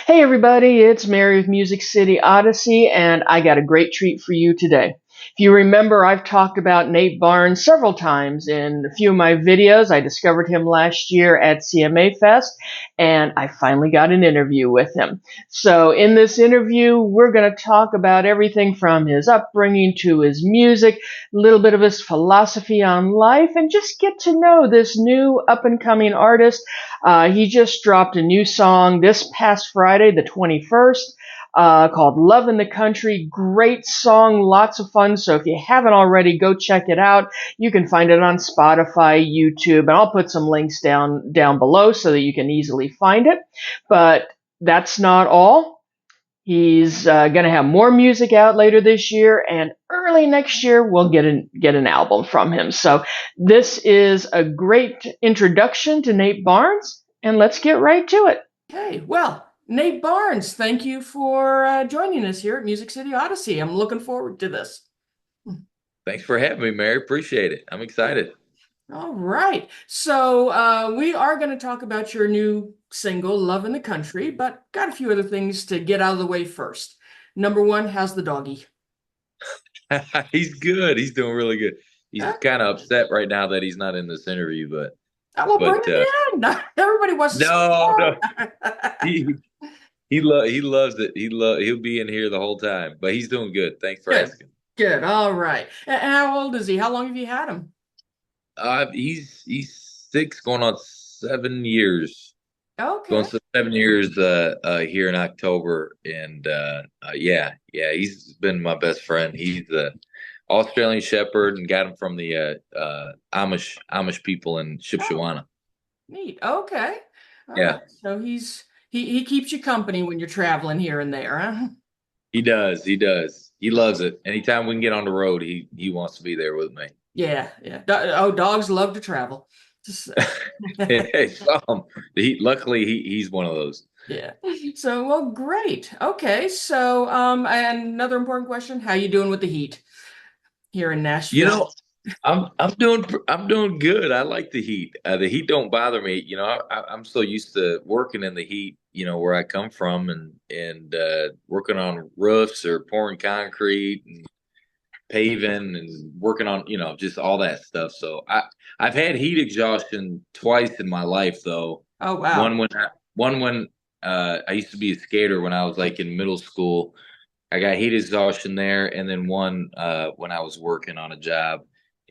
Hey everybody, it's Mary with Music City Odyssey, and I got a great treat for you today. If you remember, I've talked about Nate Barnes several times in a few of my videos. I discovered him last year at CMA Fest, and I finally got an interview with him. So in this interview, we're going to talk about everything from his upbringing to his music, a little bit of his philosophy on life, and just get to know this new up-and-coming artist. He just dropped a new song this past Friday, the 21st, called Love in the Country. Great song, lots of fun. So if you haven't already, go check it out. You can find it on Spotify, YouTube, and I'll put some links down below so that you can easily find it. But that's not all. He's going to have more music out later this year, and early next year we'll get an album from him. So this is a great introduction to Nate Barnes, and let's get right to it. Okay, well, Nate Barnes, thank you for joining us here at Music City Odyssey. I'm looking forward to this. Thanks for having me, Mary. Appreciate it. I'm excited. All right, so we are going to talk about your new single, Love in the Country, but got a few other things to get out of the way first. Number one, how's the doggy? He's good. He's doing really good. He's Uh, kind of upset right now that he's not in this interview, but well, bring but it in. Everybody wants to see no, no. that. He he loves it. He'll be in here the whole time. But he's doing good. Thanks for Good, asking. good. All right. And how old is he? How long have you had him? He's 6 going on 7 years. Going Okay. to 7 years here in October. And yeah, he's been my best friend. He's Australian Shepherd and got him from the Amish people in Oh, Shipshawana. neat. Okay. All right. Yeah, So he keeps you company when you're traveling here and there, huh? he does. He does. He loves it. Anytime we can get on the road, he wants to be there with me. Yeah, yeah. Oh, dogs love to travel. Just, Hey, luckily he's one of those. yeah. So, well, great. Okay. So, and another important question, how you doing with the heat here in You Nashville? know, I'm doing good. I like the heat. The heat don't bother me. I'm so used to working in the heat. Where I come from, and working on roofs or pouring concrete and paving and working on just all that stuff. So I've had heat exhaustion twice in my life though. Oh, wow. One when I used to be a skater when I was like in middle school. I got heat exhaustion there, and then one when I was working on a job,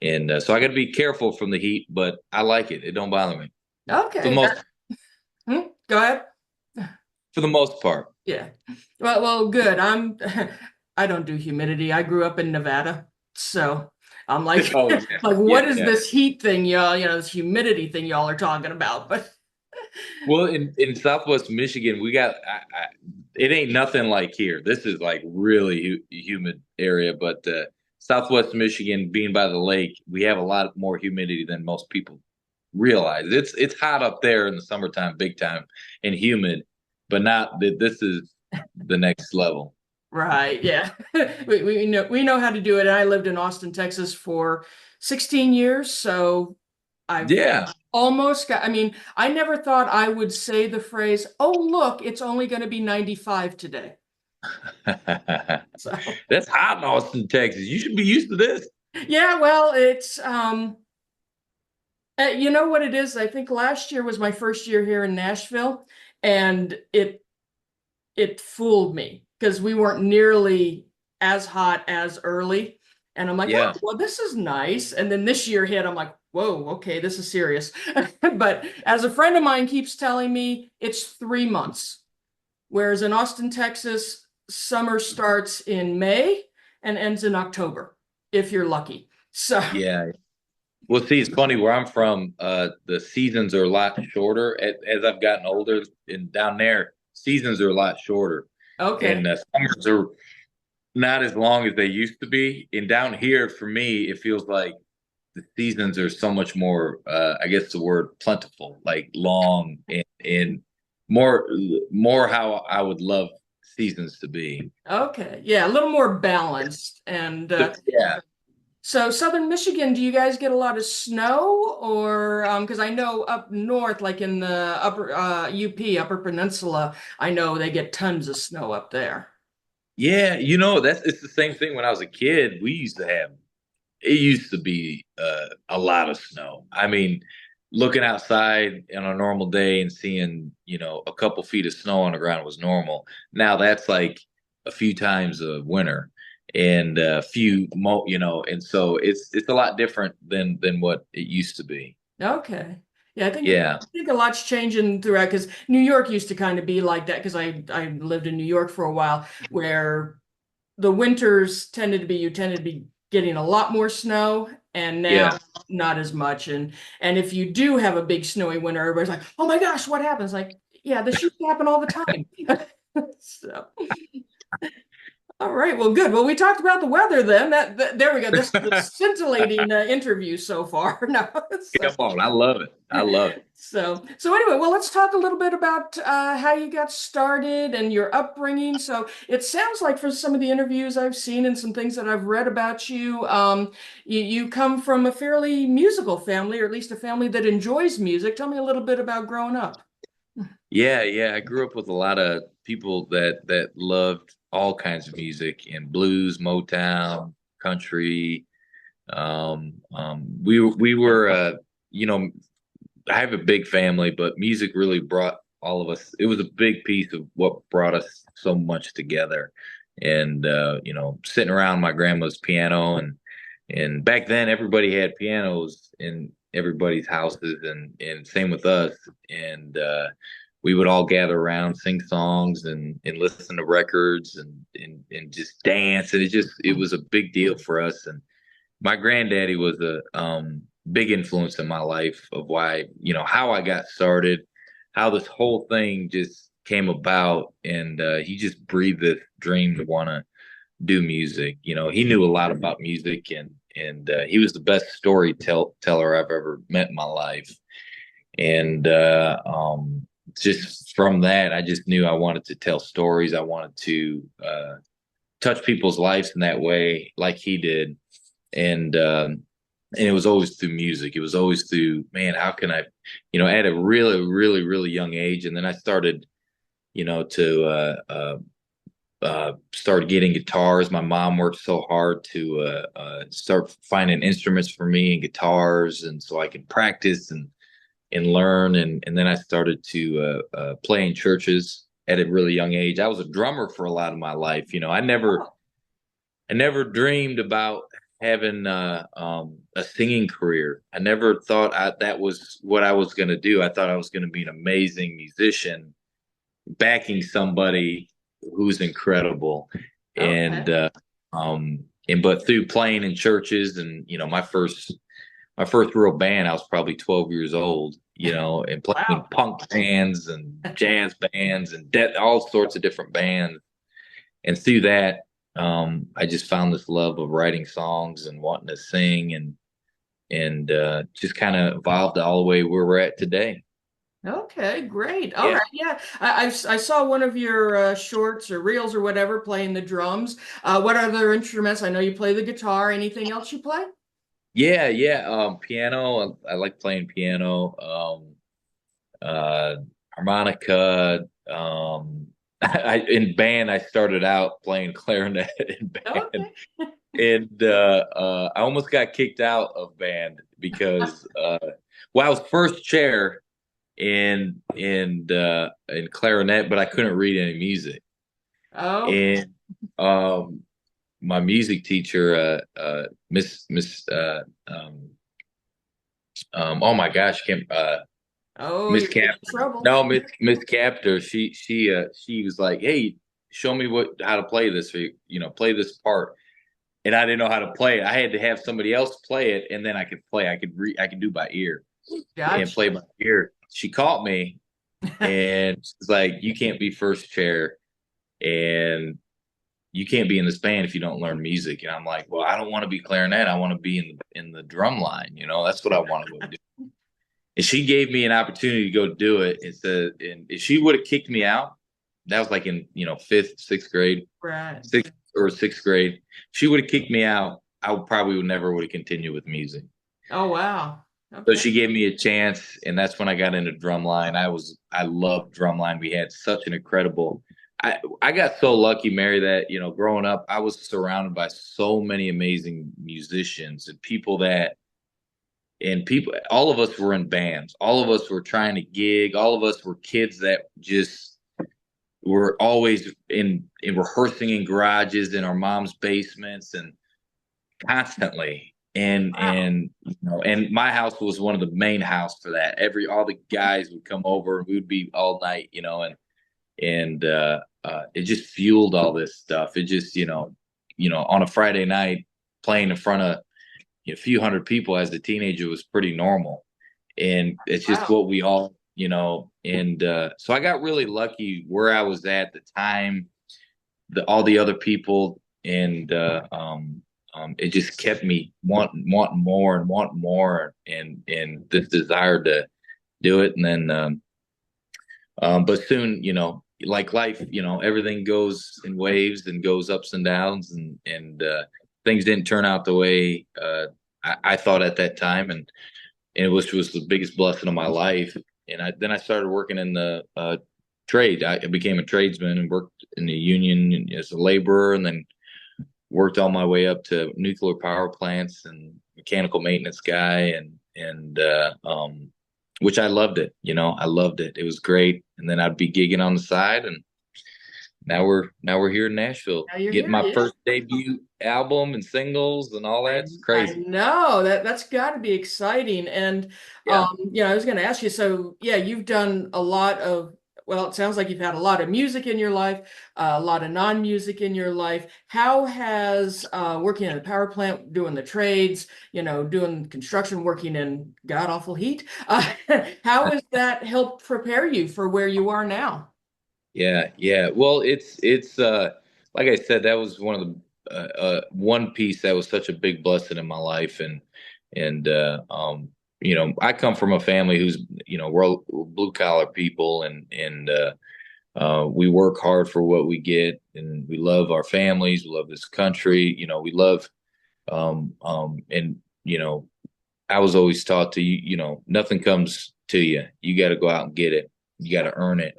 and so I got to be careful from the heat, but I like it. It don't bother me for the Okay. most Go ahead. for the most part. Yeah. Well, good. I don't do humidity. I grew up in Nevada, so I'm like, Oh yeah, like, yeah, what is yeah. this heat thing, y'all? This humidity thing y'all are talking about? But Well, in Southwest Michigan, we got it ain't nothing like here. This is like really humid area, but Southwest Michigan, being by the lake, we have a lot more humidity than most people realize. It's hot up there in the summertime, big time, and humid, but not that this is the next level. right, yeah, we know how to do it. I lived in Austin, Texas for 16 years, so I've Yeah, almost got. I mean, I never thought I would say the phrase, "Oh, look, it's only going to be 95 today." So. that's hot in Austin, Texas. You should be used to this. Yeah, well, it's you know what it is? I think last year was my first year here in Nashville, and it fooled me because we weren't nearly as hot as early. And I'm like, oh, Yeah. well, this is nice. And then this year hit, I'm like, whoa, okay, this is serious. But as a friend of mine keeps telling me, it's 3 months. Whereas in Austin, Texas, summer starts in May and ends in October, if you're lucky. So, Yeah. Well, see, it's funny where I'm from. The seasons are a lot shorter as I've gotten older, and down there, seasons are a lot shorter, okay. and summers are not as long as they used to be. And down here, for me, it feels like the seasons are so much more. I guess the word plentiful, like long and more more how I would love seasons to be. Okay. Yeah, a little more balanced. And Yeah, So Southern Michigan, do you guys get a lot of snow or because I know up north, like in the upper UP, Upper Peninsula, I know they get tons of snow up there. Yeah, it's the same thing when I was a kid. We used to have it used to be a lot of snow. I mean, looking outside on a normal day and seeing, a couple feet of snow on the ground was normal. Now that's like a few times a winter and a few and so it's a lot different than what it used to be. Okay. Yeah, Yeah. I think a lot's changing throughout because New York used to kind of be like that because I lived in New York for a while where the winters you tended to be getting a lot more snow and Yeah. now not as much. And if you do have a big snowy winter, everybody's like, "Oh my gosh, what happens?" Like, yeah, this used to happen all the time. So all right, well, good. Well, we talked about the weather then. There we go. This is a scintillating interview so far. No, so, Come on, I love it. I love it. so anyway, well, let's talk a little bit about how you got started and your upbringing. So it sounds like for some of the interviews I've seen and some things that I've read about you, you come from a fairly musical family, or at least a family that enjoys music. Tell me a little bit about growing up. Yeah, yeah. I grew up with a lot of people that loved all kinds of music and blues, Motown, country. We were you know I have a big family, but music really brought all of us. It was a big piece of what brought us so much together. And sitting around my grandma's piano and back then everybody had pianos in everybody's houses and same with us. And we would all gather around, sing songs and listen to records and just dance. And it was a big deal for us. And my granddaddy was a big influence in my life of why, how I got started, how this whole thing just came about. And he just breathed this dream to want to do music. He knew a lot about music and he was the best storyteller I've ever met in my life. And just from that, I just knew I wanted to tell stories. I wanted to touch people's lives in that way, like he did. And it was always through music. It was always through, man, how can I, at a really, really, really young age. And then I started, to start getting guitars. My mom worked so hard to start finding instruments for me and guitars, and so I could practice and learn. And then I started to play in churches at a really young age. I was a drummer for a lot of my life. I never dreamed about having a singing career. I never thought that was what I was going to do. I thought I was going to be an amazing musician, backing somebody who's incredible. And Okay. but through playing in churches and my first real band, I was probably 12 years old. And playing Wow. punk bands and jazz bands and all sorts of different bands. And through that, I just found this love of writing songs and wanting to sing and just kind of evolved all the way where we're at today. Okay, great. All Yeah. right. Yeah. I saw one of your shorts or reels or whatever playing the drums. What other instruments? I know you play the guitar. Anything else you play? Yeah, yeah. Piano. I like playing piano. Harmonica. In band, I started out playing clarinet in band, Okay. and I almost got kicked out of band because I was first chair in clarinet, but I couldn't read any music. Okay. And my music teacher, Miss oh my gosh, Oh, Miss you're getting Cap. in trouble. No, Miss Captor. She was like, "Hey, show me how to play this. Play this part." And I didn't know how to play it. I had to have somebody else play it, and then I could play. I could do by ear and play Gotcha. by ear. She caught me, and she's like, "You can't be first chair, and you can't be in this band if you don't learn music." And I'm like, "Well, I don't want to be clarinet. I want to be in the drum line. That's what I want to go do." And she gave me an opportunity to go do it. And if she would have kicked me out, that was like in fifth, sixth grade, Right. sixth or sixth grade. She would have kicked me out. I probably would never would have continued with music. Oh, wow. So Okay. she gave me a chance, and that's when I got into drumline. I loved drumline. We had such an incredible. I got so lucky, Mary, that growing up, I was surrounded by so many amazing musicians and people. All of us were in bands. All of us were trying to gig. All of us were kids that just were always in rehearsing in garages in our mom's basements and constantly Wow. and my house was one of the main house for that. All the guys would come over and we would be all night, and it just fueled all this stuff. It just on a Friday night playing in front of a few hundred people as a teenager was pretty normal, and it's just Wow. what we all and so I got really lucky where I was at the time, all the other people, and it just kept me wanting more and wanting more, and this desire to do it. And then, but soon, like life, everything goes in waves and goes ups and downs, and things didn't turn out the way I thought at that time, and which was the biggest blessing of my life. And then I started working in the trade. I became a tradesman and worked in the union as a laborer, and then worked all my way up to nuclear power plants and mechanical maintenance guy, and which I loved it. I loved it. It was great. And then I'd be gigging on the side, and now we're here in Nashville, Now you're getting here. my Yeah. first debut album and singles and all that. I It's I crazy. know that's got to be exciting. And Yeah. I was going to ask you, so yeah, you've done a lot of, well, it sounds like you've had a lot of music in your life, a lot of non-music in your life. How has working in the power plant, doing the trades, doing construction, working in god awful heat, how has that helped prepare you for where you are now? Yeah, yeah. Well, it's like I said, that was one of the one piece that was such a big blessing in my life, and I come from a family who's we're blue collar people, and we work hard for what we get, and we love our families, we love this country, we love and I was always taught to nothing comes to you, you got to go out and get it, you got to earn it.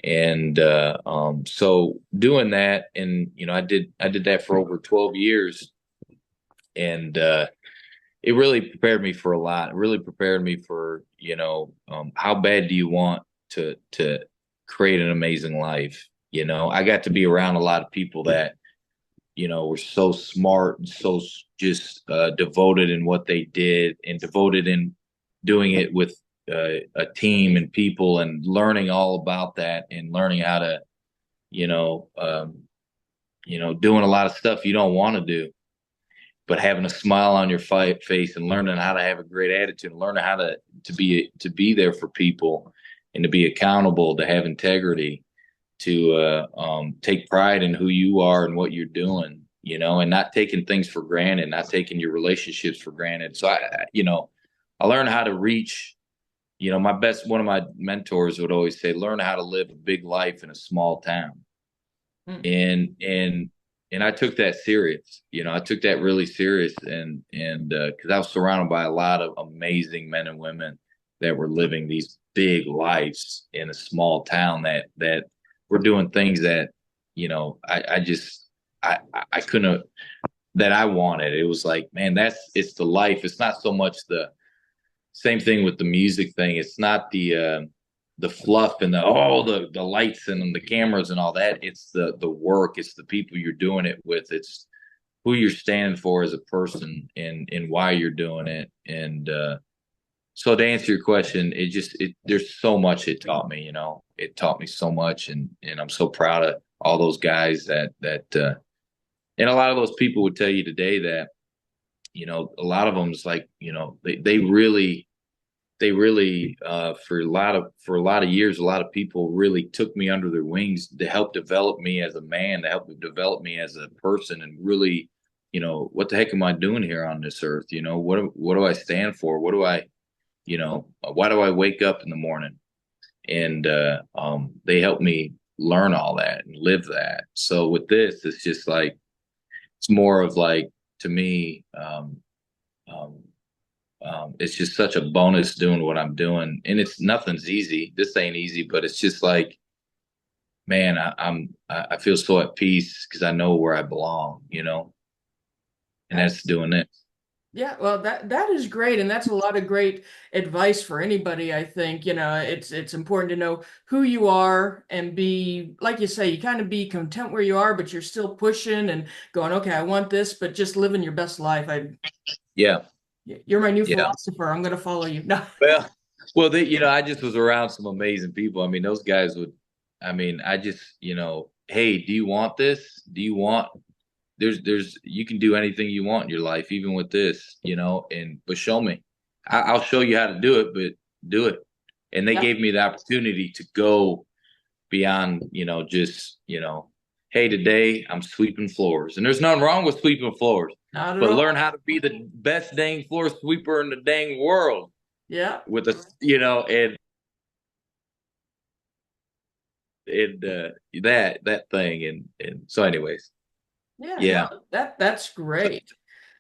And so doing that, and I did that for over 12 years, and it really prepared me for a lot. It really prepared me for how bad do you want to create an amazing life. I got to be around a lot of people that were so smart and so just devoted in what they did, and devoted in doing it with a team and people, and learning all about that, and learning how to, you know, um, doing a lot of stuff you don't want to do, but having a smile on your face, and learning how to have a great attitude, and learning how to be there for people, and to be accountable, to have integrity, to take pride in who you are and what you're doing, and not taking things for granted, not taking your relationships for granted. So I learned how to reach. One of my mentors would always say, learn how to live a big life in a small town. Hmm. And I took that serious. I took that really serious, and because I was surrounded by a lot of amazing men and women that were living these big lives in a small town, that were doing things that I just I couldn't, that I wanted. It was like, man, it's the life. It's not so much the same thing with the music thing. It's not the fluff and the lights and the cameras and all that. It's the work. It's the people you're doing it with. It's who you're standing for as a person, and why you're doing it. And so to answer your question, there's so much it taught me. It taught me so much, and I'm so proud of all those guys that and a lot of those people would tell you today that a lot of them is like they really for a lot of years, a lot of people really took me under their wings to help develop me as a man, to help develop me as a person, and really, what the heck am I doing here on this earth? What do I stand for? What do I, why do I wake up in the morning? And they helped me learn all that and live that. So with this, it's just like, it's more of like to me, um, it's just such a bonus doing what I'm doing, and it's nothing's easy. This ain't easy, but it's just like, man, I feel so at peace because I know where I belong, and that's doing this. Yeah, well, that is great, and that's a lot of great advice for anybody, I think. It's important to know who you are and be, like you say, you kind of be content where you are, but you're still pushing and going, okay, I want this, but just living your best life. Yeah, You're my new yeah. philosopher. I'm going to follow you. No. Well, well, I just was around some amazing people. I mean, those guys would. I mean, I just, hey, do you want this? Do you want? You can do anything you want in your life, even with this, but show me. I'll show you how to do it, but do it. And they Yeah, gave me the opportunity to go beyond, just, hey, today I'm sweeping floors. And there's nothing wrong with sweeping floors, not at but all. learn how to be the best dang floor sweeper in the dang world Yeah. with a, and that thing. And so anyways, Yeah, yeah. no, that's great.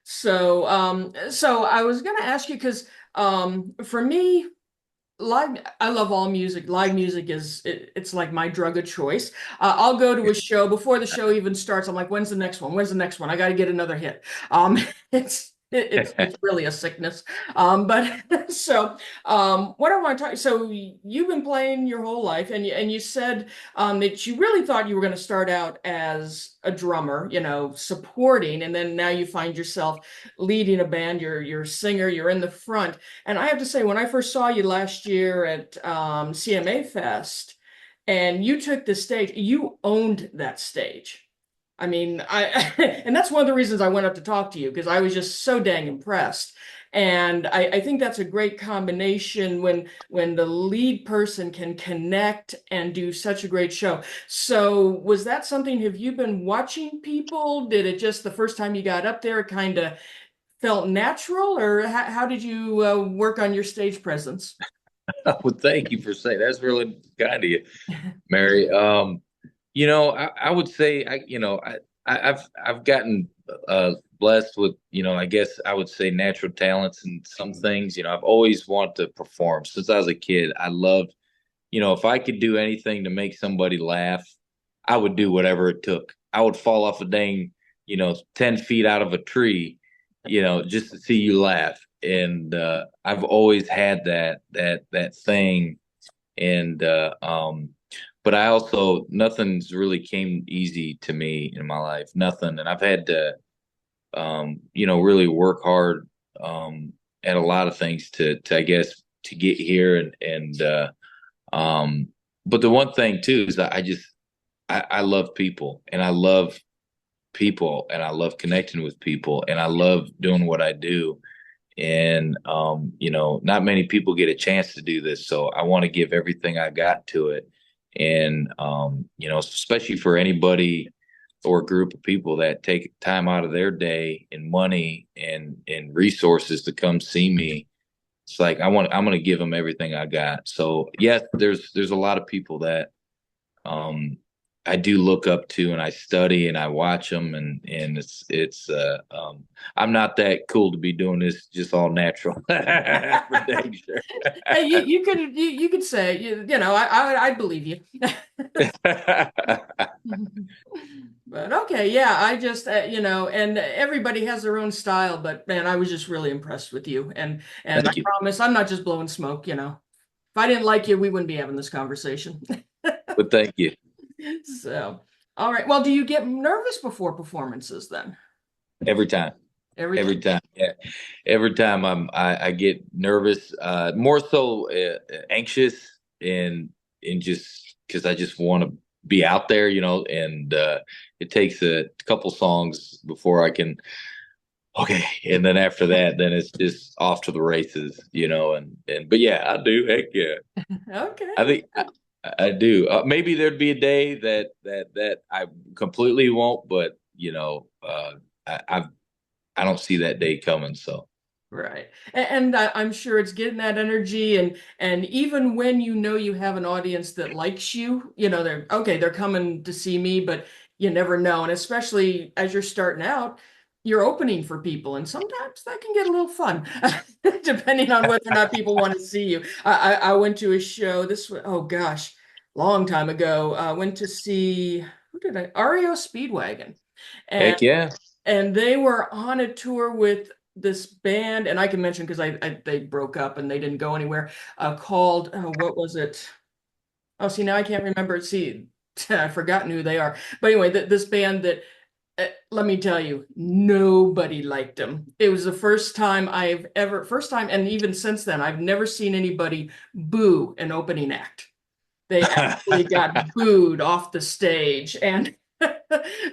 So I was gonna ask you because for me, I love all music. Live music it's like my drug of choice. I'll go to a show before the show even starts. I'm like, when's the next one? When's the next one? I got to get another hit. It's really a sickness. But what I want to talk. So you've been playing your whole life, and you said that you really thought you were going to start out as a drummer, supporting, and then now you find yourself leading a band. You're a singer. You're in the front. And I have to say, when I first saw you last year at CMA Fest, and you took the stage, you owned that stage. I mean, and that's one of the reasons I went up to talk to you because I was just so dang impressed. And I think that's a great combination when the lead person can connect and do such a great show. So was that something, have you been watching people? Did it just the first time you got up there, it kind of felt natural, or how did you work on your stage presence? Well, thank you for saying that's really kind of you, Mary. I would say I've gotten blessed with, I guess I would say natural talents and some things. I've always wanted to perform since I was a kid. I loved, if I could do anything to make somebody laugh, I would do whatever it took. I would fall off a dang, 10 feet out of a tree, just to see you laugh. And I've always had that thing. And but I also, nothing's really came easy to me in my life, nothing. And I've had to really work hard at a lot of things to I guess to get here. And but the one thing too is that I love people, and I love people, and I love connecting with people, and I love doing what I do. And not many people get a chance to do this, so I want to give everything I got to it. And especially for anybody or a group of people that take time out of their day and money and resources to come see me, it's like I'm going to give them everything I got. So yes, there's a lot of people that um I do look up to, and I study and I watch them, and I'm not that cool to be doing this just all natural. For dang sure. Hey, you could say I believe you. But okay, yeah, I just and everybody has their own style, but man, I was just really impressed with you, and I Thank you. promise I'm not just blowing smoke. If I didn't like you, we wouldn't be having this conversation. But thank you. So, all right. Well, do you get nervous before performances then? Every time. Every Every time. time. Yeah. Every time I get nervous, more so anxious, and just because I just want to be out there, and it takes a couple songs before I can. Okay, and then after that, then it's just off to the races, and but yeah, I do. Heck yeah, Okay. I think I do. Maybe there'd be a day that I completely won't, but I don't see that day coming. So Right. And I'm sure it's getting that energy and even when you have an audience that likes you, they're coming to see me, but you never know. And especially as you're starting out, you're opening for people, and sometimes that can get a little fun, depending on whether or not people want to see you. I went to a show. This was, oh gosh, long time ago. I went to see, who did I? REO Speedwagon, and Heck yeah. they were on a tour with this band, and I can mention because they broke up and they didn't go anywhere. Called, what was it? Oh, see, now I can't remember. See, I've forgotten who they are. But anyway, this band that, let me tell you, nobody liked them. It was the first time, and even since then, I've never seen anybody boo an opening act. They actually got booed off the stage. And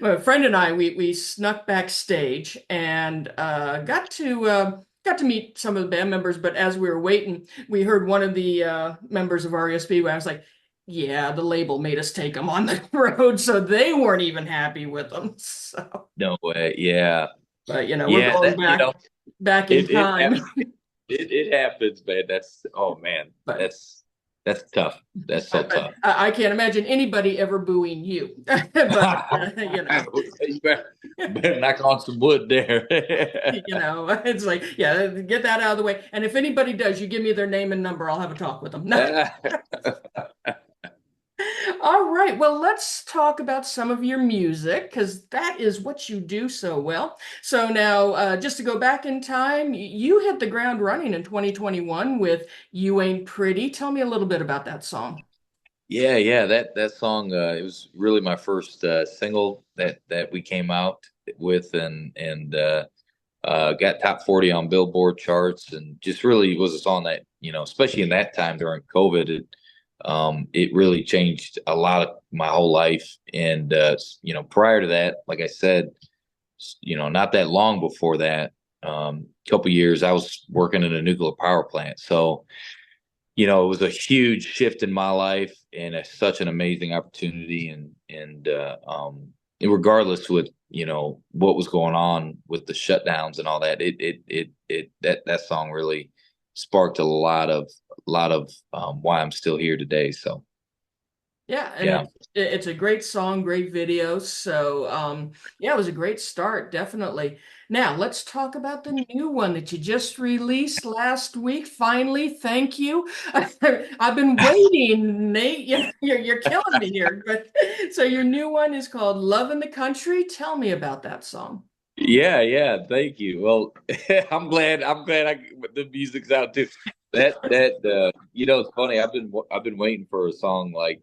my friend and I, we snuck backstage and got to meet some of the band members. But as we were waiting, we heard one of the members of REO Speedway. I was like, yeah, the label made us take them on the road, so they weren't even happy with them. So, No way. Yeah. but we're Yeah. going That, back in it time. happens. It happens, man. That's, oh man. But That's tough. That's so tough. I can't imagine anybody ever booing you. But You better knock on some wood there. it's like, yeah, get that out of the way. And if anybody does, you give me their name and number, I'll have a talk with them. All right, well, let's talk about some of your music because that is what you do so well. So now, just to go back in time, you hit the ground running in 2021 with "You Ain't Pretty." Tell me a little bit about that song. Yeah. That song, it was really my first single that we came out with, and got top 40 on Billboard charts, and just really was a song that, especially in that time during COVID, it really changed a lot of my whole life. And prior to that, like I said, not that long before that, couple years, I was working in a nuclear power plant. So, it was a huge shift in my life, and such an amazing opportunity. And regardless with what was going on with the shutdowns and all that, that song really sparked a lot of why I'm still here today. So Yeah, and yeah. it's a great song, great video. So, yeah, it was a great start, definitely. Now, let's talk about the new one that you just released last week. Finally, thank you. I've been waiting, Nate. You're killing me here. But so your new one is called "Love in the Country." Tell me about that song. Yeah. Thank you. Well, I'm glad the music's out too. It's funny. I've been waiting for a song like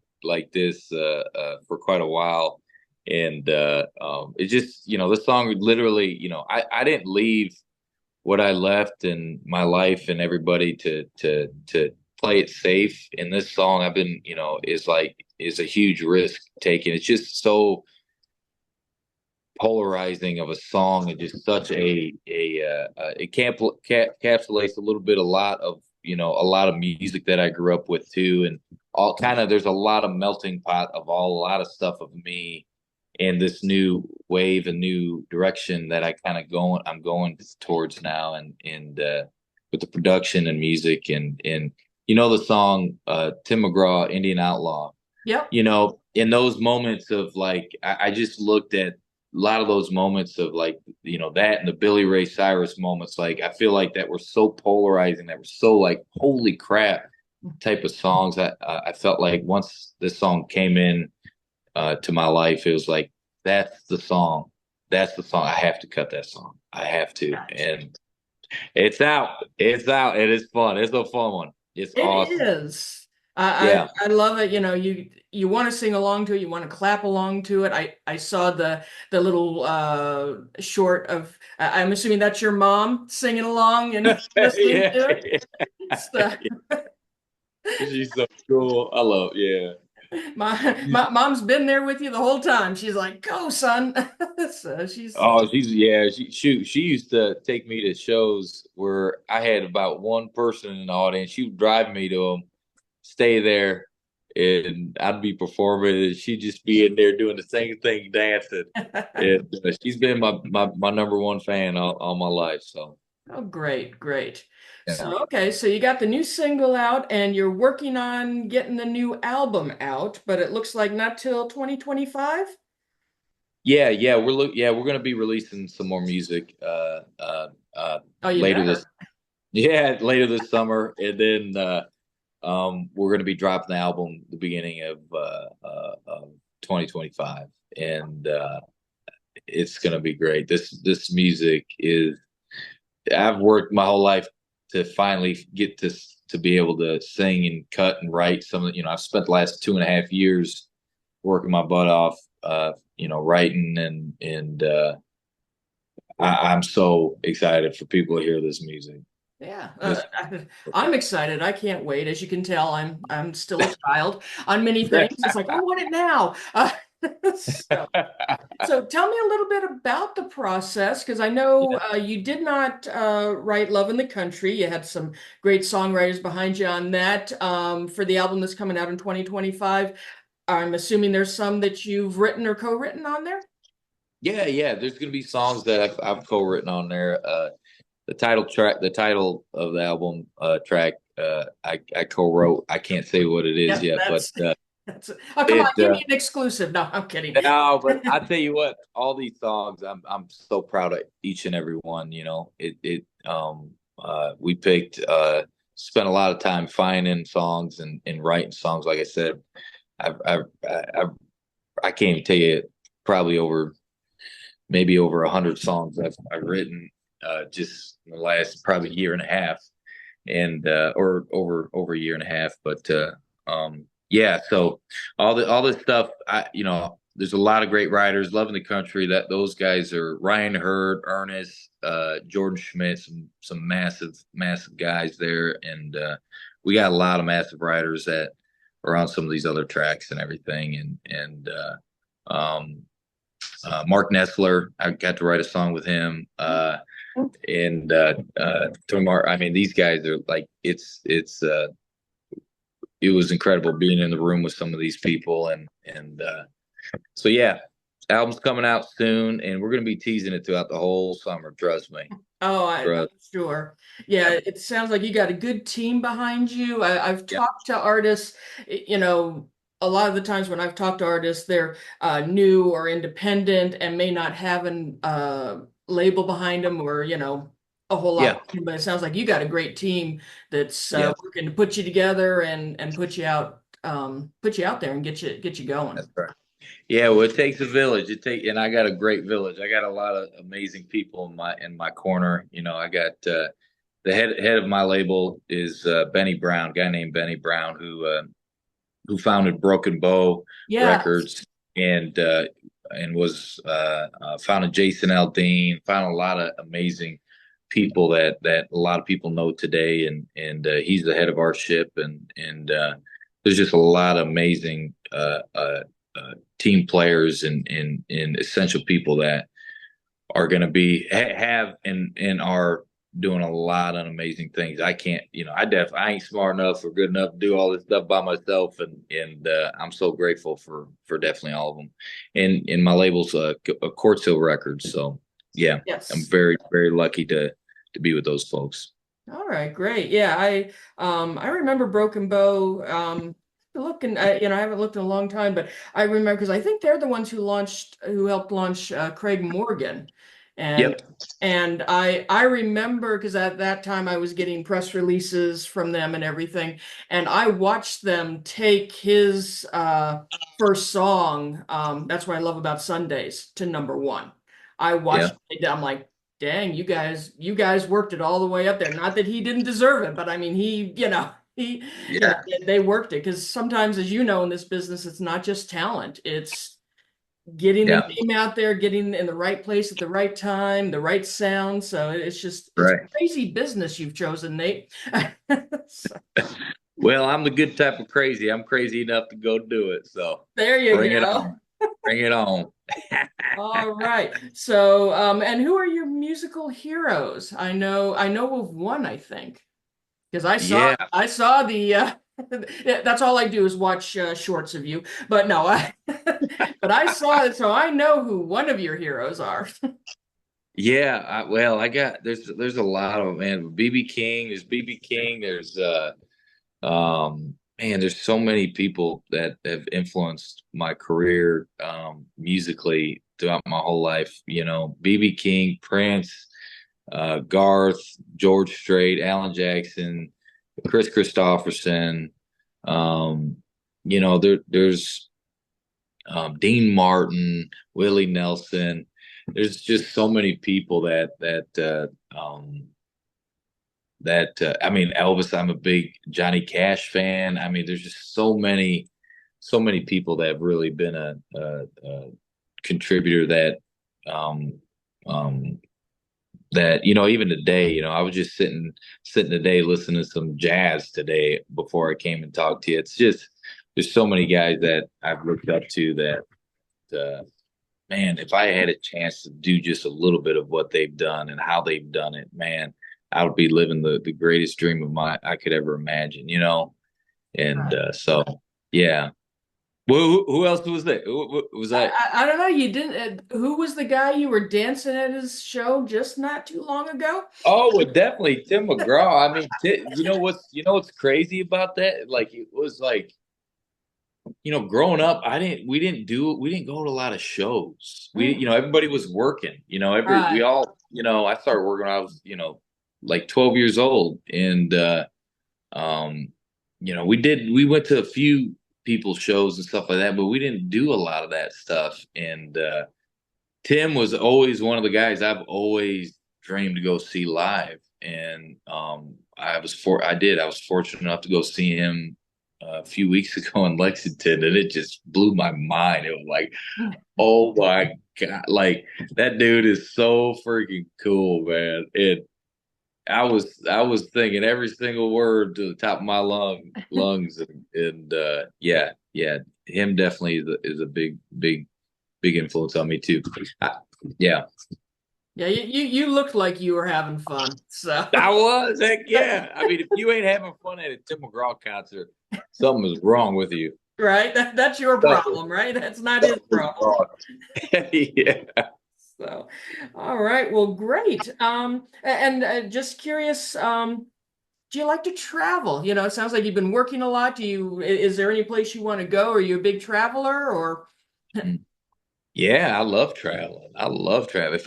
this for quite a while, and it just this song literally, I didn't leave what I left in my life and everybody to play it safe. And this song I've been, is a huge risk taken. It's just so polarizing of a song, and just such it encapsulates a lot of music that I grew up with too, and all kind of, there's a lot of melting pot of a lot of stuff of me and this new wave and new direction that I'm going towards now, and with the production and music, and the song Tim McGraw, Indian Outlaw. Yep. In those moments of like, I just looked at a lot of those moments of like, that and the Billy Ray Cyrus moments. Like, I feel like that were so polarizing, that were so like, holy crap type of songs. I felt like once this song came in to my life, it was like, that's the song. That's the song. I have to cut that song. I have to. And it's out. It's out. It is fun. It's a fun one. It's It awesome. is. Yeah. I love it. You want to sing along to it. You want to clap along to it. I saw the little short of. I'm assuming that's your mom singing along and listening to it. Yeah. So, She's so cool. I love, yeah. my mom's been there with you the whole time. She's like, "Go, son." So Oh, she used to take me to shows where I had about one person in the audience. She would drive me to them, stay there, and I'd be performing, and she'd just be in there doing the same thing, dancing. And she's been my number one fan all my life. So Oh, great, great. yeah. So, okay, so you got the new single out and you're working on getting the new album out, but it looks like not till 2025? Yeah, we're gonna be releasing some more music Oh, you later better. this later this summer, and then we're gonna be dropping the album the beginning of 2025, and it's gonna be great. This music is I've worked my whole life to finally get to be able to sing and cut and write some of I've spent the last 2.5 years working my butt off, writing and I'm so excited for people to hear this music. Yeah, This, I'm excited. I can't wait. As you can tell, I'm still a child on many things. It's like I want it now. So, so tell me a little bit about the process, because I know you did not write "Love in the Country." You had some great songwriters behind you on that for the album that's coming out in 2025. I'm assuming there's some that you've written or co-written on there. yeah. There's gonna be songs that I've co-written on there. The title of the album track, I co-wrote. I can't say what it is Yep, yet, but that's. Oh, come on, it. give me an exclusive. No, I'm kidding. No, but I tell you what, all these songs, I'm so proud of each and every one. We picked, spent a lot of time finding songs and writing songs. Like I said, I can't even tell you probably maybe over 100 songs I've written just in the last probably year and a half, and or over a year and a half. But yeah, so all this stuff, there's a lot of great writers. Loving the Country, that those guys are Ryan Hurd, Ernest, Jordan Schmidt, some massive guys there, and we got a lot of massive writers that are on some of these other tracks and everything, and Mark Nessler, I got to write a song with him. And Tomar, I mean, these guys are like, it was incredible being in the room with some of these people, and so yeah, album's coming out soon, and we're gonna be teasing it throughout the whole summer. Trust me. Oh, I'm Trust. sure. Yeah, it sounds like you got a good team behind you. I've Yeah, talked to artists, a lot of the times when I've talked to artists, they're new or independent and may not have an label behind them or, a whole yeah, lot. But it sounds like you got a great team that's yeah. working to put you together and put you out there and get you going. That's right. Yeah, well, it takes a village. And I got a great village. I got a lot of amazing people in my corner. I got the head of my label is Benny Brown, guy named Benny Brown, who founded Broken Bow Yeah. Records and was founded Jason Aldean, found a lot of amazing people that a lot of people know today, and he's the head of our ship, and there's just a lot of amazing team players and essential people that are going to have and are doing a lot of amazing things. I can't, I ain't smart enough or good enough to do all this stuff by myself, and I'm so grateful for definitely all of them. And my label's Quartz Hill Records, so yeah, I'm Yes. very very lucky to be with those folks. All right, great. Yeah, I remember Broken Bow. Looking, I haven't looked in a long time, but I remember because I think they're the ones who helped launch Craig Morgan, and Yep. I remember because at that time I was getting press releases from them and everything, and I watched them take his first song. That's what I love about Sundays to number one. I Yeah. watched. I'm like, dang, you guys worked it all the way up there. Not that he didn't deserve it, but I mean, he, Yeah. they worked it because sometimes, as you know, in this business, it's not just talent; it's getting the Yeah. name out there, getting in the right place at the right time, the right sound. So it's a Right. crazy business you've chosen, Nate. So, Well, I'm the good type of crazy. I'm crazy enough to go do it. So there you bring it go. on. Bring it on. All right. So, and who are your musical heroes? I know of one, I think. Because Yeah. I saw the yeah, that's all I do is watch shorts of you. But no, but I saw it, so I know who one of your heroes are. Yeah. Well, there's a lot of them, man. BB King, there's BB King, there's man, there's so many people that have influenced my career musically. throughout my whole life. BB King, Prince, Garth, George Strait, Alan Jackson, Chris Christopherson. There's Dean Martin, Willie Nelson. There's just so many people I mean, Elvis. I'm a big Johnny Cash fan. I mean, there's just so many people that have really been a contributor um, um, that even today, I was just sitting today listening to some jazz today before I came and talked to you. It's just there's so many guys that I've looked up to that man, if I had a chance to do just a little bit of what they've done and how they've done it, man, I would be living the greatest dream of my I could ever imagine. And Right. so yeah. Well, who else was there? Was that? I don't know. You didn't. Who was the guy you were dancing at his show just not too long ago? Oh, well, definitely Tim McGraw. I mean, what's crazy about that? Like it was like growing up, we didn't go to a lot of shows. Mm. Everybody was working. We Right. all, I started working when I was, like 12 years old, and um, we went to a few people's shows and stuff like that, but we didn't do a lot of that stuff. And Tim was always one of the guys I've always dreamed to go see live, and I was fortunate enough to go see him a few weeks ago in Lexington, and it just blew my mind. It was like, oh my God, like that dude is so freaking cool, man. I was thinking every single word to the top of my lungs, and yeah, him definitely is a big influence on me too. I, yeah, Yeah, you looked like you were having fun. So I was. Heck yeah. I mean, if you ain't having fun at a Tim McGraw concert, something is wrong with you. right, that's your Something, problem, right? That's not his something is problem. wrong. Yeah. So, all right, well, great. And just curious, do you like to travel? It sounds like you've been working a lot. Is there any place you want to go? Are you a big traveler or? Yeah, I love traveling. I love traveling.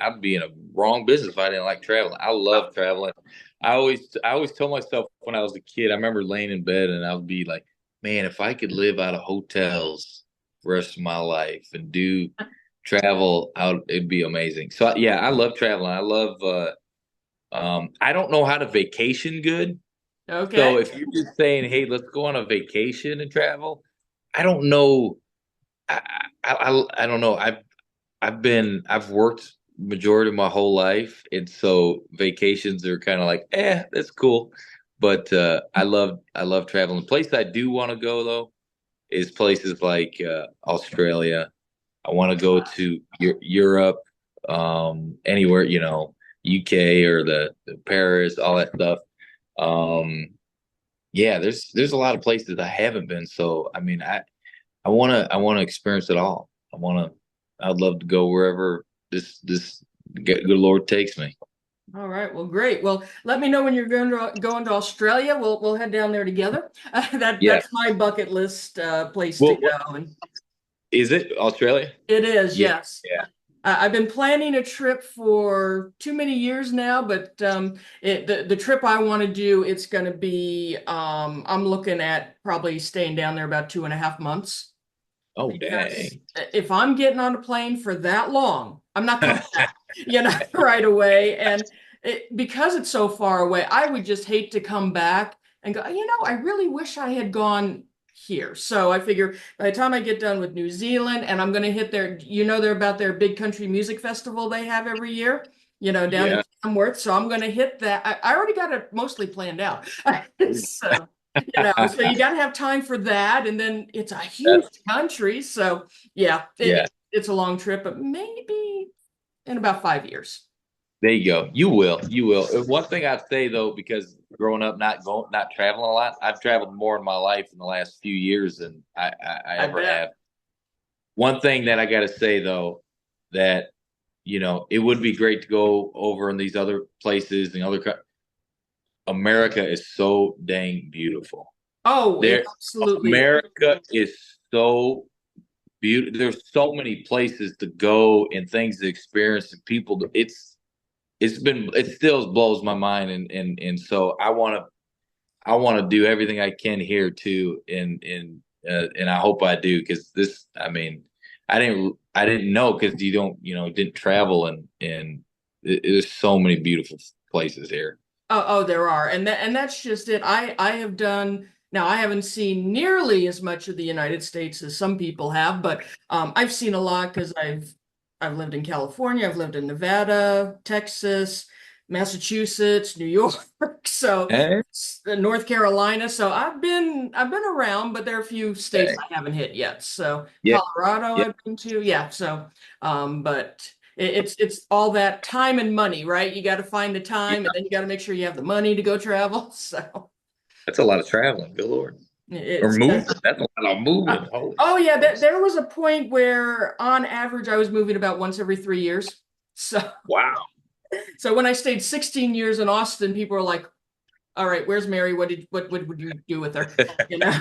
I'd be in a wrong business if I didn't like traveling. I love traveling. I always told myself when I was a kid, I remember laying in bed and I would be like, man, if I could live out of hotels the rest of my life and do travel out, it'd be amazing. So yeah, I love traveling. I love I don't know how to vacation good. So Okay. if you're just saying, hey, let's go on a vacation and travel, I don't know. I don't know. I've worked majority of my whole life, and so vacations are kind of like, that's cool. But I love traveling. Place I do want to go though is places like Australia. I want to go to Europe, anywhere, UK or the Paris, all that stuff. Um, yeah, there's a lot of places I haven't been. So I mean, I wanna experience it all. I'd love to go wherever this good Lord takes me. All right. Well, great. Well, let me know when you're going to Australia. We'll head down there together. Yeah. That's my bucket list place to Well, go, and is it Australia? it is, Yeah. yes. Yeah. I've been planning a trip for too many years now, but the trip I want to do, it's going to be I'm looking at probably staying down there about 2.5 months. Oh, Because dang. if I'm getting on a plane for that long, I'm not coming back, right away. And because it's so far away, I would just hate to come back and go, I really wish I had gone here. So I figure by the time I get done with New Zealand and I'm going to hit they're about their big country music festival they have every year, down in Yeah. Tamworth. So I'm going to hit that. I already got it mostly planned out. So so you got to have time for that, and then it's a huge That's country, so yeah, yeah. it's a long trip, but maybe in about 5 years. There you go. You will. You will. And one thing I'd say though, because growing up not traveling a lot, I've traveled more in my life in the last few years than I I ever bet. have. One thing that I got to say though, that it would be great to go over in these other places and America is so dang beautiful. Oh, it There, absolutely is. America is so beautiful. There's so many places to go and things to experience and people. It still blows my mind, and so I want to do everything I can here too, and I hope I do because I mean, I didn't know because didn't travel and there's so many beautiful places here. Oh, there are, and that's just it. I have done now. I haven't seen nearly as much of the United States as some people have, but I've seen a lot because I've lived in California, I've lived in Nevada, Texas, Massachusetts, New York, so Hey, North Carolina. So I've been around, but there are a few states hey. I haven't hit yet. So Yeah, Colorado yeah, I've been to, yeah. So but it's all that time and money, right? You got to find the time, yeah. and then you got to make sure you have the money to go travel. So That's a lot of traveling. Good Lord. Or it's moving. That's a lot of moving. Holy oh yeah, smokes. there was a point where on average I was moving about once every 3 years. So Wow. so when I stayed 16 years in Austin, people were like, all right, where's Mary? What would you do with her? You know?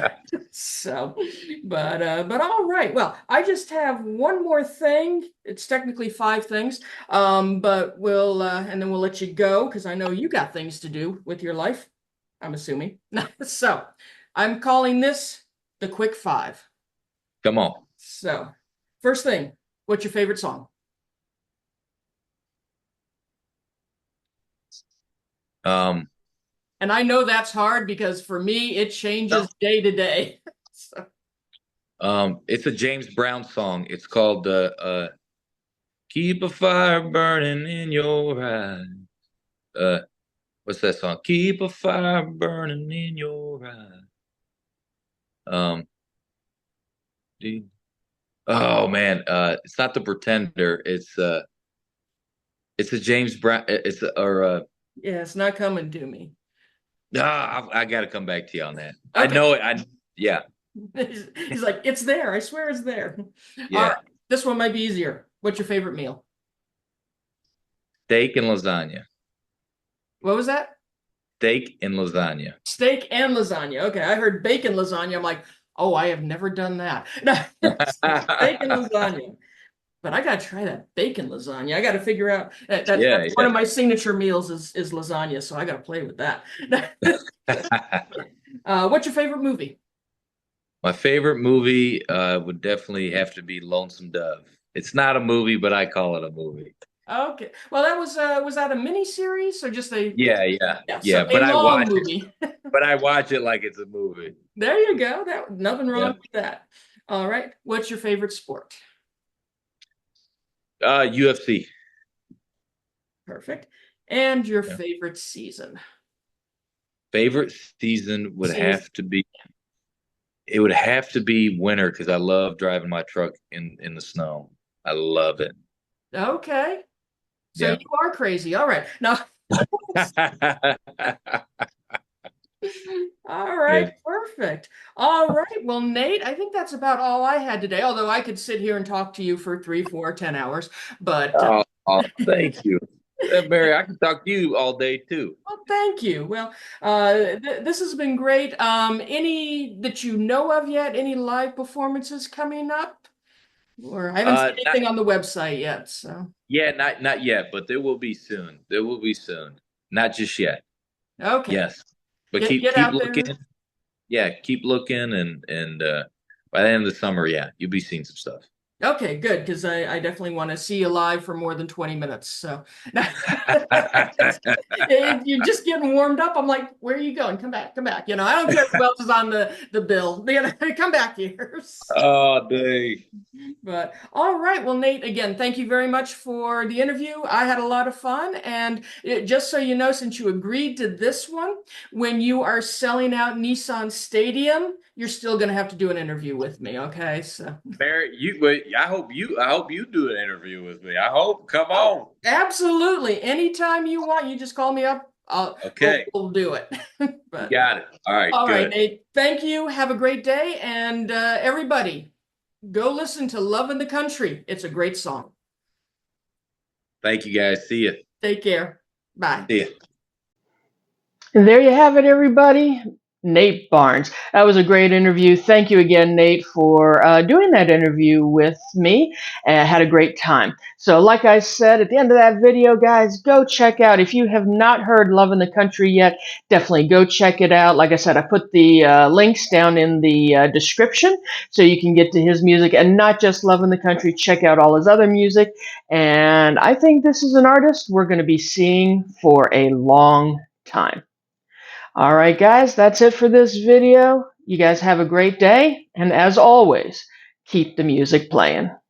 So, but all right. Well, I just have one more thing. It's technically five things. But we'll and then we'll let you go because I know you got things to do with your life, I'm assuming. So I'm calling this the quick five. Come on. So first thing, what's your favorite song? Um, And I know that's hard because for me it no, changes day to day. So, it's a James Brown song. It's called "Keep a Fire Burning in Your Eyes." Uh, what's that song? Keep a fire burning in your eyes. Um, dude. Oh man, it's not the Pretender. It's a James Brown. It's or yeah, it's not coming to me. I got to come back to you on that. I Okay. know it. Yeah, He's like, it's there. I swear it's there. All yeah. right. This one might be easier. What's your favorite meal? Steak and lasagna. What was that? Steak and lasagna. Steak and lasagna. Okay. I heard bacon lasagna. I'm like, oh, I have never done that. Steak and lasagna. But I gotta try that bacon lasagna. I gotta figure out that's Yeah, one of my signature meals is lasagna, so I gotta play with that. yeah. What's your favorite movie? My favorite movie would definitely have to be Lonesome Dove. It's not a movie, but I call it a movie. Okay. Well, that was that a mini series or just a Yeah, yeah, yeah, yeah. so a long movie. But I watch it like it's a movie. There you go. That nothing Yeah. wrong with that. All right. What's your favorite sport? UFC. Perfect. And your Yeah. favorite season? Favorite season would Season. have to be it would have to be winter because I love driving my truck in the snow. I love it. Okay. So you Yeah. are crazy. All right. Now, all Yeah. right. Perfect. All right. Well, Nate, I think that's about all I had today. Although I could sit here and talk to you for 3, 4, 10 hours, but Thank you. Mary, I can talk to you all day too. well, thank you. Well, this has been great. Any that you know of yet? Any live performances coming up? Or I haven't seen Not anything on the website yet. So, yeah, not yet, but there will be soon. There will be soon. Not just yet. okay. Yes. But Get keep out looking. there. Yeah, keep looking and by the end of the summer, yeah, you'll be seeing some stuff. Okay, good, because I definitely want to see you live for more than 20 minutes. So if you're just getting warmed up, I'm like, where are you going? Come back, come back. I don't care who else is on the bill. Come back here. Oh, dang. But all right, well, Nate, again, thank you very much for the interview. I had a lot of fun. And just so you know, since you agreed to this one, when you are selling out Nissan Stadium, you're still going to have to do an interview with me. Okay. So, Barry, I hope you do an interview with me. I hope. Come oh, on. absolutely. Anytime you want, you just call me up. Okay. We'll do it. You But got it. All right, all right, good. Nate, thank you. Have a great day. And everybody, go listen to Love in the Country. It's a great song. Thank you guys. See you. Take care. Bye. See you. And there you have it, everybody. Nate Barnes. That was a great interview. Thank you again, Nate, for doing that interview with me. I had a great time. So, like I said at the end of that video, guys, go check out. If you have not heard Love in the Country yet, definitely go check it out. Like I said, I put the links down in the description so you can get to his music, and not just Love in the Country. Check out all his other music. And I think this is an artist we're going to be seeing for a long time. All right, guys, that's it for this video. You guys have a great day, and as always, keep the music playing.